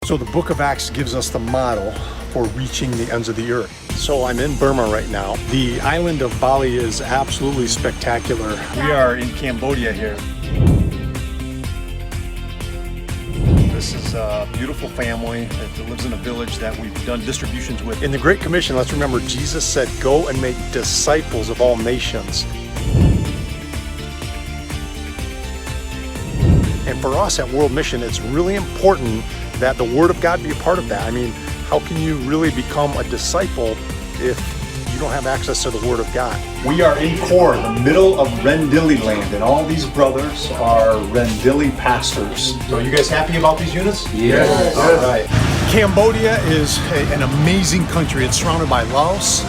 So the book of Acts gives us the model for reaching the ends of the earth. So I'm in Burma right now. The island of Bali is absolutely spectacular. We are in Cambodia here. This is a beautiful family that lives in a village that we've done distributions with. In the Great Commission, let's remember Jesus said, go and make disciples of all nations. And for us at World Mission, it's really important that the Word of God be a part of that. I mean, how can you really become a disciple if you don't have access to the Word of God? We are in Kor, the middle of Rendili land, and all these brothers are Rendili pastors. So are you guys happy about these units? Yes. All right. Cambodia is an amazing country. It's surrounded by Laos,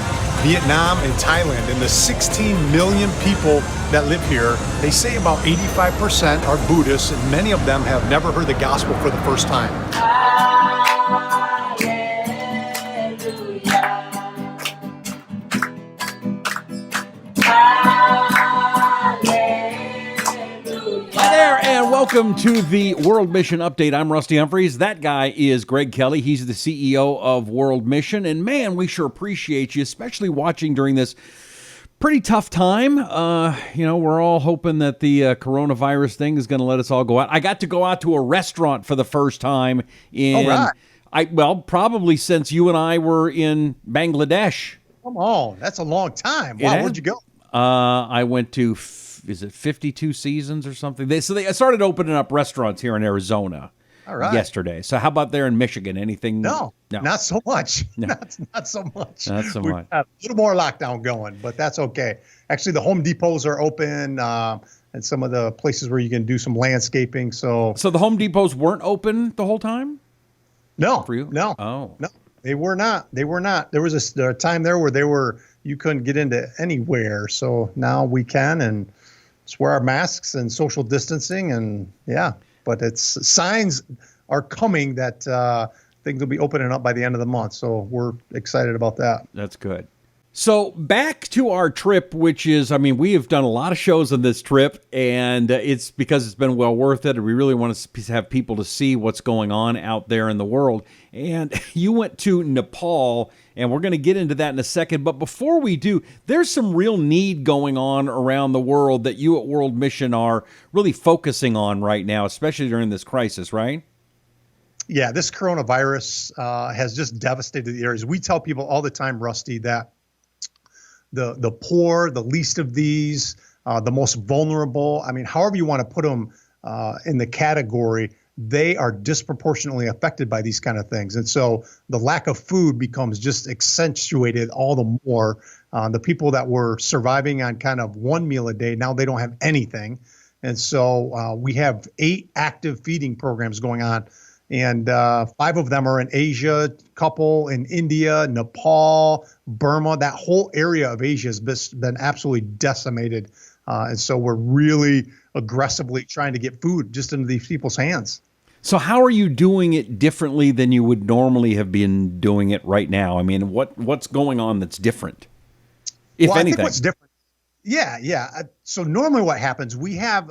Vietnam, and Thailand, and the 16 million people that live here, they say about 85% are Buddhists, and many of them have never heard the gospel for the first time. Hi there, and welcome to the World Mission Update. I'm Rusty Humphries. That guy is Greg Kelley. He's the CEO of World Mission. And man, we sure appreciate you, especially watching during this pretty tough time. We're all hoping that the coronavirus thing is going to let us all go out. I got to go out to a restaurant for the first time in, probably since you and I were in Bangladesh. Come on, that's a long time. Wow, where'd you go? I went to, is it 52 Seasons or something? They started opening up restaurants here in Arizona yesterday. So how about there in Michigan? Anything? No, not so much. No. Not so much. Not so We've much. got a little more lockdown going, but that's okay. Actually, the Home Depots are open and some of the places where you can do some landscaping. So the Home Depots weren't open the whole time? No, For you? no, Oh. no, they were not. They were not. There was a time there where you couldn't get into anywhere. So now we can, and just wear our masks and social distancing, and but it's signs are coming that things will be opening up by the end of the month. So we're excited about that. That's good. So back to our trip, which is, we have done a lot of shows on this trip, and it's because it's been well worth it. And we really want to have people to see what's going on out there in the world. And you went to Nepal, and we're going to get into that in a second. But before we do, there's some real need going on around the world that you at World Mission are really focusing on right now, especially during this crisis, right? Yeah, this coronavirus has just devastated the areas. We tell people all the time, Rusty, that the poor, the least of these, the most vulnerable, however you want to put them in the category, they are disproportionately affected by these kind of things. And so the lack of food becomes just accentuated all the more. The people that were surviving on kind of one meal a day, now they don't have anything. And so we have 8 active feeding programs going on. And 5 of them are in Asia, couple in India, Nepal, Burma. That whole area of Asia has been absolutely decimated. And so we're really aggressively trying to get food just into these people's hands. So how are you doing it differently than you would normally have been doing it right now? What's going on that's different, if anything? I think what's different. Yeah. So normally what happens, we have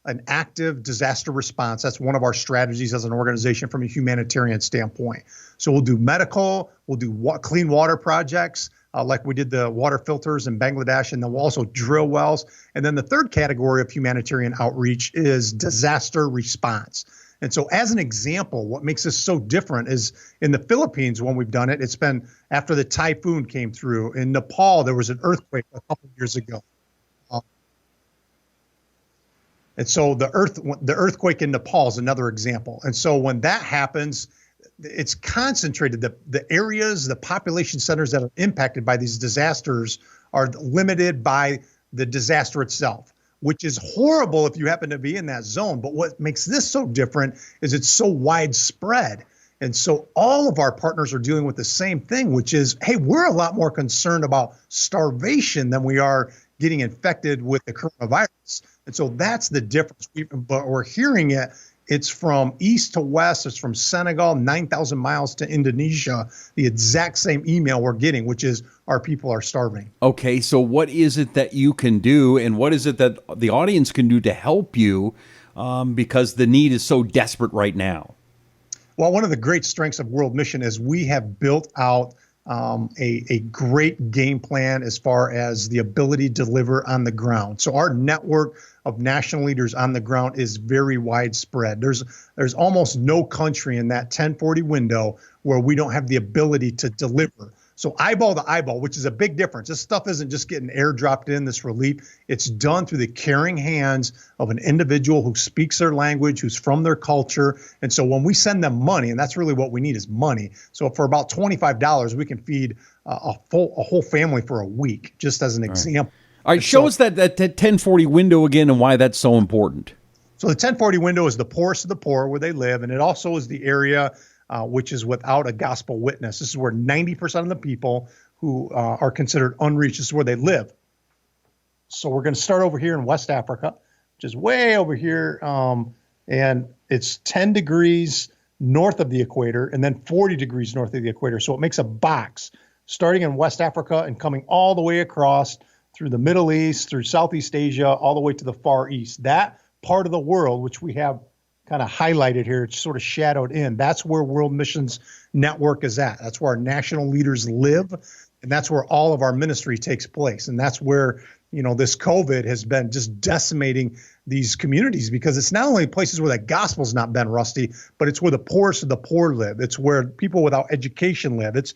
an active disaster response. That's one of our strategies as an organization from a humanitarian standpoint. So we'll do medical, we'll do clean water projects, like we did the water filters in Bangladesh, and then we'll also drill wells. And then the third category of humanitarian outreach is disaster response. And so as an example, what makes this so different is in the Philippines, when we've done it, it's been after the typhoon came through. In Nepal, there was an earthquake a couple of years ago. And so the earthquake in Nepal is another example. And so when that happens, it's concentrated. The areas, the population centers that are impacted by these disasters are limited by the disaster itself, which is horrible if you happen to be in that zone. But what makes this so different is it's so widespread. And so all of our partners are dealing with the same thing, which is, hey, we're a lot more concerned about starvation than we are getting infected with the coronavirus. And so that's the difference. But we're hearing it. It's from east to west. It's from Senegal, 9,000 miles to Indonesia. The exact same email we're getting, which is our people are starving. Okay, so what is it that you can do, and what is it that the audience can do to help you because the need is so desperate right now? Well, one of the great strengths of World Mission is we have built out a great game plan as far as the ability to deliver on the ground. So our network of national leaders on the ground is very widespread. There's almost no country in that 1040 window where we don't have the ability to deliver. So eyeball to eyeball, which is a big difference. This stuff isn't just getting airdropped in, this relief. It's done through the caring hands of an individual who speaks their language, who's from their culture. And so when we send them money, and that's really what we need is money. So for about $25, we can feed a whole family for a week, just as an example. All right, show us that 1040 window again and why that's so important. So the 1040 window is the poorest of the poor where they live, and it also is the area which is without a gospel witness. This is where 90% of the people who are considered unreached, this is where they live. So we're going to start over here in West Africa, which is way over here, and it's 10 degrees north of the equator and then 40 degrees north of the equator. So it makes a box starting in West Africa and coming all the way across through the Middle East, through Southeast Asia, all the way to the Far East. That part of the world, which we have kind of highlighted here, it's sort of shadowed in. That's where World Missions Network is at. That's where our national leaders live, and that's where all of our ministry takes place. And that's where, this COVID has been just decimating these communities, because it's not only places where the gospel's not been, Rusty, but it's where the poorest of the poor live. It's where people without education live. It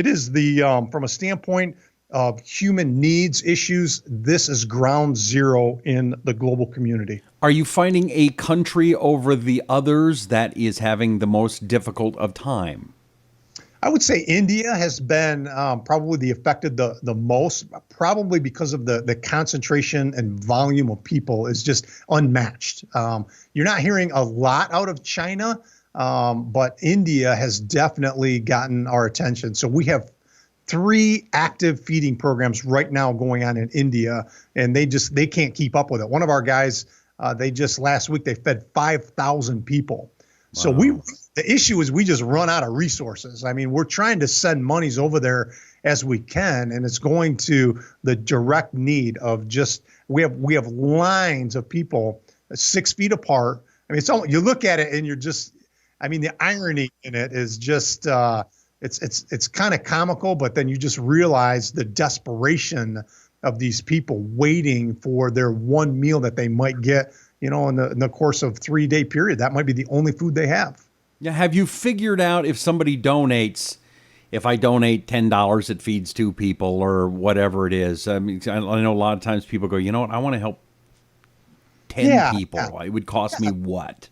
is from a standpoint of human needs issues, this is ground zero in the global community. Are you finding a country over the others that is having the most difficult of time? I would say India has been probably affected the most, probably because of the concentration and volume of people is just unmatched. You're not hearing a lot out of China, but India has definitely gotten our attention. So we have 3 active feeding programs right now going on in India, and they can't keep up with it. One of our guys, last week they fed 5,000 people. Wow. So the issue is we just run out of resources. I mean, we're trying to send monies over there as we can, and it's going to the direct need of we have lines of people 6 feet apart. I mean, you look at it and the irony in it is just it's kind of comical, but then you just realize the desperation of these people waiting for their one meal that they might get, in the course of 3-day period. That might be the only food they have. Yeah. Have you figured out if somebody donates, if I donate $10, it feeds 2 people or whatever it is? I mean, I know a lot of times people go, you know what, I want to help 10 people. Yeah. It would cost me what?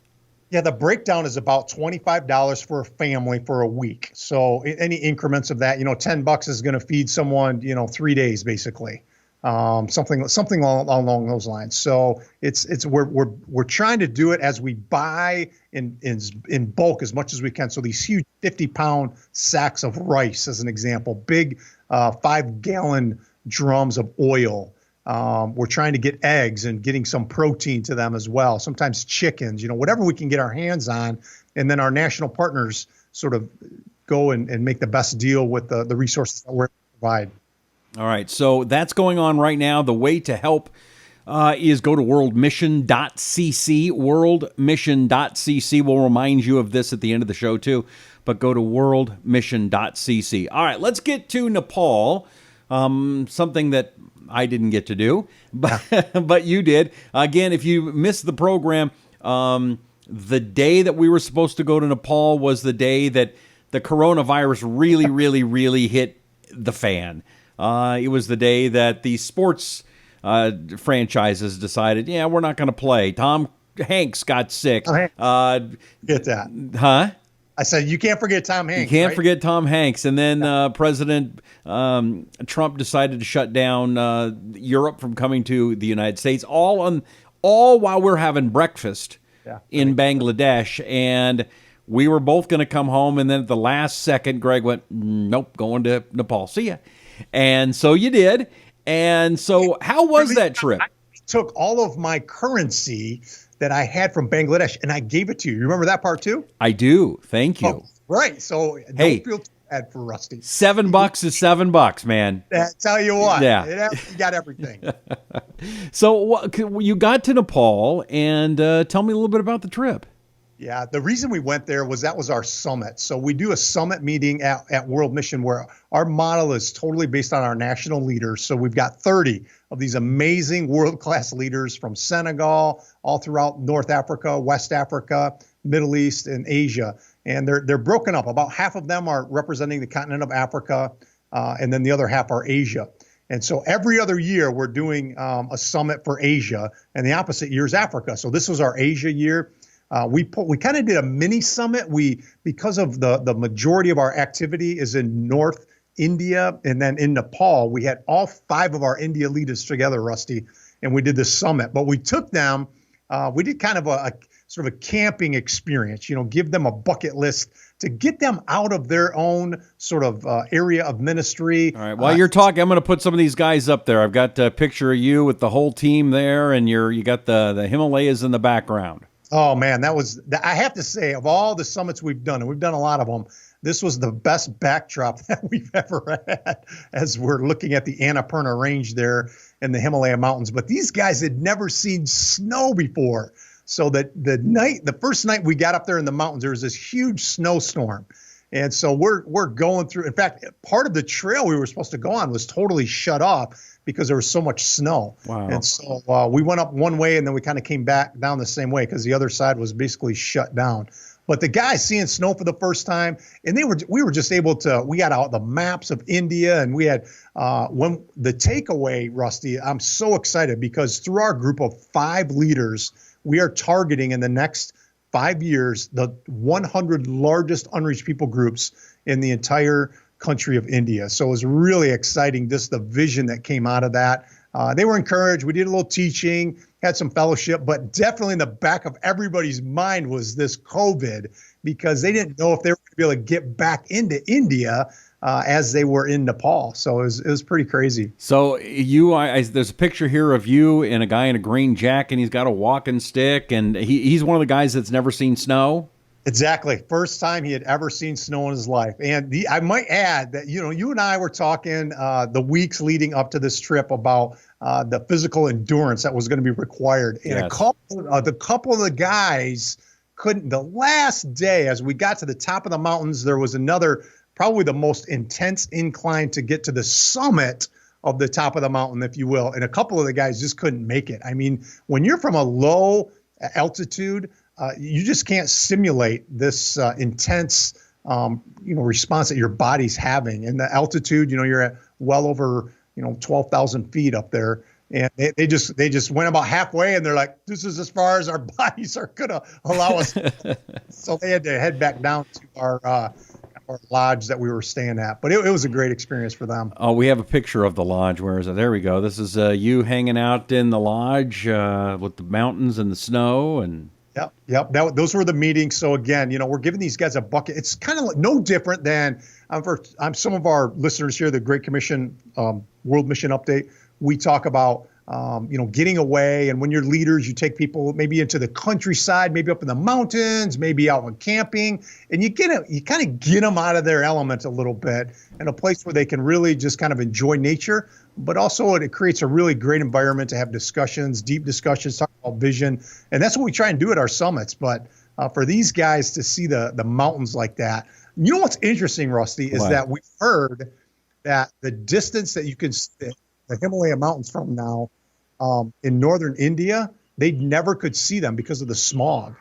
Yeah, the breakdown is about $25 for a family for a week. So any increments of that, $10 is going to feed someone, 3 days basically, something along those lines. So we're trying to do it as we buy in bulk as much as we can. So these huge 50-pound sacks of rice, as an example, big 5-gallon drums of oil. We're trying to get eggs and getting some protein to them as well. Sometimes chickens, whatever we can get our hands on. And then our national partners sort of go and make the best deal with the resources that we're provide. All right. So that's going on right now. The way to help is go to worldmission.cc, worldmission.cc. We'll remind you of this at the end of the show too, but go to worldmission.cc. All right. Let's get to Nepal. Something that I didn't get to do, but you did. Again, if you missed the program, the day that we were supposed to go to Nepal was the day that the coronavirus really, really, really hit the fan. It was the day that the sports franchises decided, we're not going to play. Tom Hanks got sick. Get that. Huh? I said, you can't forget Tom Hanks. You can't forget Tom Hanks. And then President Trump decided to shut down Europe from coming to the United States, all while we're having breakfast in Bangladesh. And we were both going to come home. And then at the last second, Greg went, nope, going to Nepal. See ya. And so you did. And so how was that trip? I took all of my currency that I had from Bangladesh, and I gave it to you. You remember that part too? I do. Thank you. Oh, right. So don't feel too bad for Rusty. $7 is $7, man. I tell you what. Yeah. You got everything. So you got to Nepal, and tell me a little bit about the trip. Yeah, the reason we went there was that was our summit. So we do a summit meeting at World Mission where our model is totally based on our national leaders. So we've got 30 of these amazing world-class leaders from Senegal, all throughout North Africa, West Africa, Middle East, and Asia. And they're broken up. About half of them are representing the continent of Africa, and then the other half are Asia. And so every other year we're doing a summit for Asia, and the opposite year is Africa. So this was our Asia year. We kind of did a mini summit. Because of the majority of our activity is in North India and then in Nepal, we had all 5 of our India leaders together, Rusty, and we did this summit. But we took them, we did kind of a sort of a camping experience, give them a bucket list to get them out of their own sort of area of ministry. All right. While you're talking, I'm going to put some of these guys up there. I've got a picture of you with the whole team there, and you got the Himalayas in the background. Oh man, I have to say, of all the summits we've done, and we've done a lot of them, this was the best backdrop that we've ever had as we're looking at the Annapurna Range there in the Himalayan Mountains. But these guys had never seen snow before. So that the first night we got up there in the mountains, there was this huge snowstorm. And so we're going through, in fact, part of the trail we were supposed to go on was totally shut off because there was so much snow. Wow. And so we went up one way and then we kind of came back down the same way because the other side was basically shut down. But the guys seeing snow for the first time, and we were just able to, we got out the maps of India, and we had when the takeaway, Rusty, I'm so excited because through our group of 5 leaders, we are targeting in the next 5 years the 100 largest unreached people groups in the entire country of India. So it was really exciting, just the vision that came out of that. They were encouraged. We did a little teaching, had some fellowship, but definitely in the back of everybody's mind was this COVID, because they didn't know if they were going to be able to get back into India as they were in Nepal. So it was pretty crazy. So there's a picture here of you and a guy in a green jacket, and he's got a walking stick, and he's one of the guys that's never seen snow. Exactly. First time he had ever seen snow in his life. And I might add that, you and I were talking the weeks leading up to this trip about the physical endurance that was going to be required. And yes. a couple of the guys couldn't. The last day, as we got to the top of the mountains, there was another, probably the most intense incline to get to the summit of the top of the mountain, if you will. And a couple of the guys just couldn't make it. I mean, when you're from a low altitude, you just can't simulate this intense, response that your body's having. And the altitude, you're at well over, 12,000 feet up there. And they just went about halfway, and they're like, this is as far as our bodies are going to allow us. So they had to head back down to our lodge that we were staying at. But it was a great experience for them. Oh, we have a picture of the lodge. Where is it? There we go. This is you hanging out in the lodge with the mountains and the snow. And Yep. Those were the meetings. So again, we're giving these guys a bucket. It's kind of no different than for some of our listeners here, the Great Commission World Mission Update. We talk about getting away, and when you're leaders, you take people maybe into the countryside, maybe up in the mountains, maybe out on camping, and you kind of get them out of their element a little bit in a place where they can really just kind of enjoy nature. But also it creates a really great environment to have discussions, deep discussions, talk about vision. And that's what we try and do at our summits. But for these guys to see the mountains like that, what's interesting, Rusty, is that we've heard that the distance that you can see the Himalayan mountains from now in northern India, they never could see them because of the smog.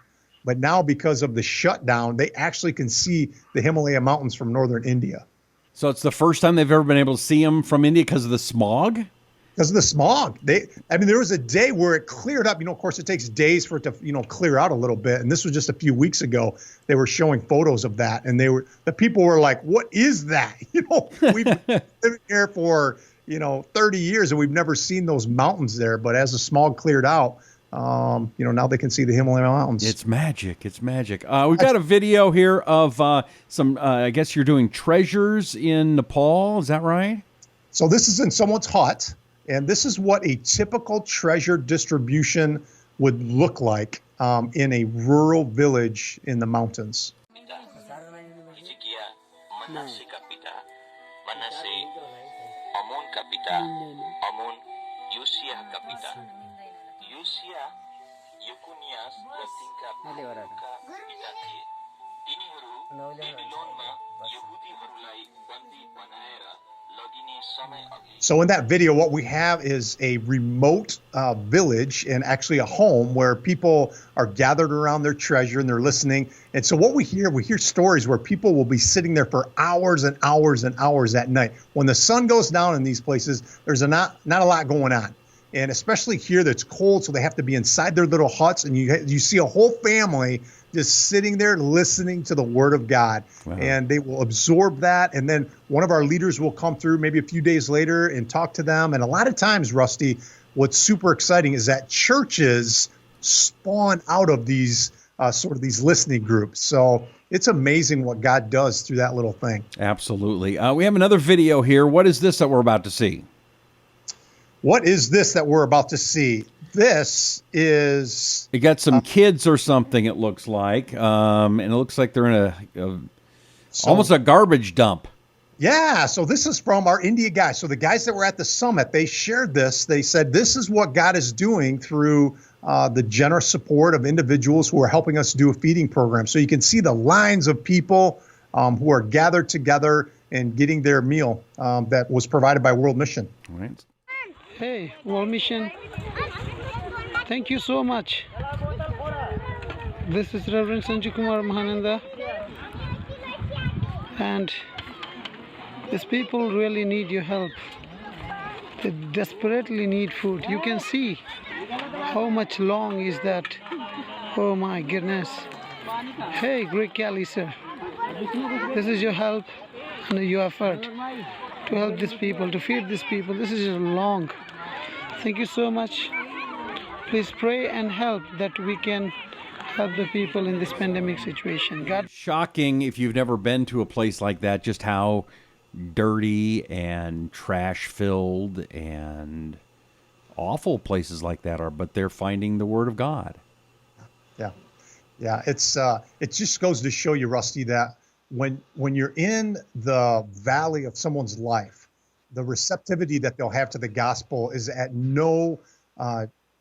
But now because of the shutdown, they actually can see the Himalayan mountains from northern India. So it's the first time they've ever been able to see them from India because of the smog? Because of the smog. There was a day where it cleared up. Of course, it takes days for it to, clear out a little bit. And this was just a few weeks ago. They were showing photos of that. And the people were like, what is that? We've been living here for, 30 years, and we've never seen those mountains there. But as the smog cleared out, now they can see the Himalayan Mountains. It's magic. It's magic. We've got a video here of some, I guess you're doing treasures in Nepal. Is that right? So this is in someone's hut, and this is what a typical treasure distribution would look like in a rural village in the mountains. So in that video, what we have is a remote village and actually a home where people are gathered around their treasure and they're listening. And so what we hear stories where people will be sitting there for hours and hours and hours at night. When the sun goes down in these places, there's not a lot going on. And especially here that's cold, so they have to be inside their little huts. And you see a whole family just sitting there listening to the word of God. Wow. And they will absorb that. And then one of our leaders will come through maybe a few days later and talk to them. And a lot of times, Rusty, what's super exciting is that churches spawn out of these sort of these listening groups. So it's amazing what God does through that little thing. Absolutely. We have another video here. What is this that we're about to see? What is this that we're about to see? This is... You got some kids or something, it looks like. And it looks like they're in almost a garbage dump. Yeah, so this is from our India guys. So the guys that were at the summit, they shared this. They said, this is what God is doing through the generous support of individuals who are helping us do a feeding program. So you can see the lines of people who are gathered together and getting their meal that was provided by World Mission. All right. Hey, World Mission, thank you so much. This is Reverend Sanjay Kumar Mahananda, and these people really need your help. They desperately need food. You can see how much long is that. Oh my goodness. Hey, Greg Kelley, sir. This is your help and your effort to help these people, to feed these people. This is long. Thank you so much. Please pray and help that we can help the people in this pandemic situation. God. Shocking if you've never been to a place like that, just how dirty and trash filled and awful places like that are, but they're finding the word of God. Yeah, it just goes to show you, Rusty, that when you're in the valley of someone's life, the receptivity that they'll have to the gospel is at no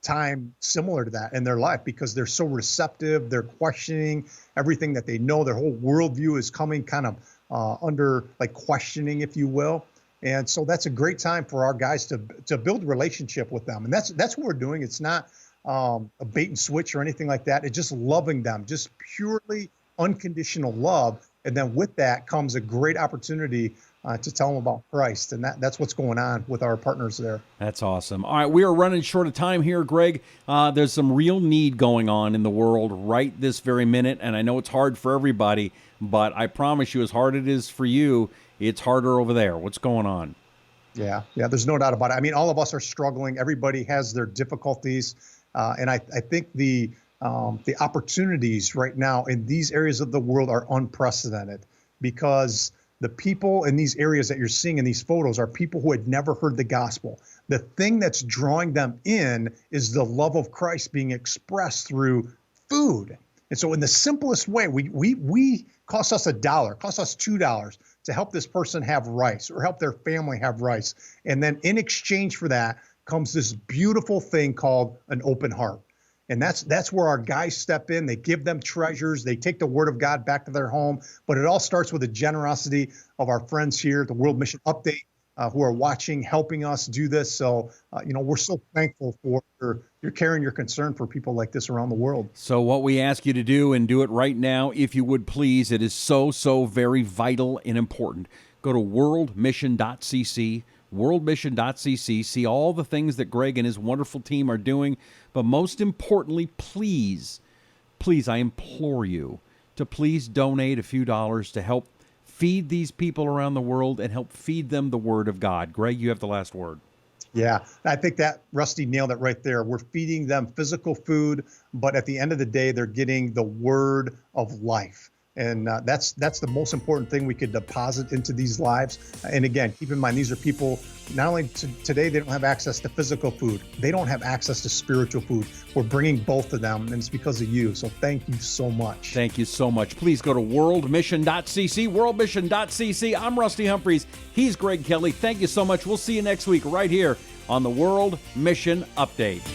time similar to that in their life, because they're so receptive. They're questioning everything that they know. Their whole worldview is coming kind of under like questioning, if you will. And so that's a great time for our guys to build a relationship with them. And that's what we're doing. It's not a bait and switch or anything like that. It's just loving them, just purely unconditional love. And then with that comes a great opportunity to tell them about Christ. And that's what's going on with our partners there. That's awesome. All right, we are running short of time here, Greg. There's some real need going on in the world right this very minute. And I know it's hard for everybody, but I promise you, as hard as it is for you, it's harder over there. What's going on? Yeah, there's no doubt about it. I mean, all of us are struggling. Everybody has their difficulties. And I think the opportunities right now in these areas of the world are unprecedented, because the people in these areas that you're seeing in these photos are people who had never heard the gospel. The thing that's drawing them in is the love of Christ being expressed through food. And so in the simplest way, we cost us $1, cost us $2 to help this person have rice or help their family have rice. And then in exchange for that comes this beautiful thing called an open heart. And that's where our guys step in. They give them treasures. They take the word of God back to their home. But it all starts with the generosity of our friends here at the World Mission Update who are watching, helping us do this. So, we're so thankful for your care and your concern for people like this around the world. So what we ask you to do, and do it right now, if you would please, it is so very vital and important. Go to worldmission.cc. worldmission.cc, see all the things that Greg and his wonderful team are doing, but most importantly, please, I implore you to please donate a few dollars to help feed these people around the world and help feed them the word of God. Greg, you have the last word. Yeah, I think that Rusty nailed it right there. We're feeding them physical food, but at the end of the day, they're getting the word of life. And that's the most important thing we could deposit into these lives. And again, keep in mind, these are people, not only today, they don't have access to physical food. They don't have access to spiritual food. We're bringing both of them, and it's because of you. So thank you so much. Thank you so much. Please go to worldmission.cc, worldmission.cc. I'm Rusty Humphries. He's Greg Kelley. Thank you so much. We'll see you next week right here on the World Mission Update.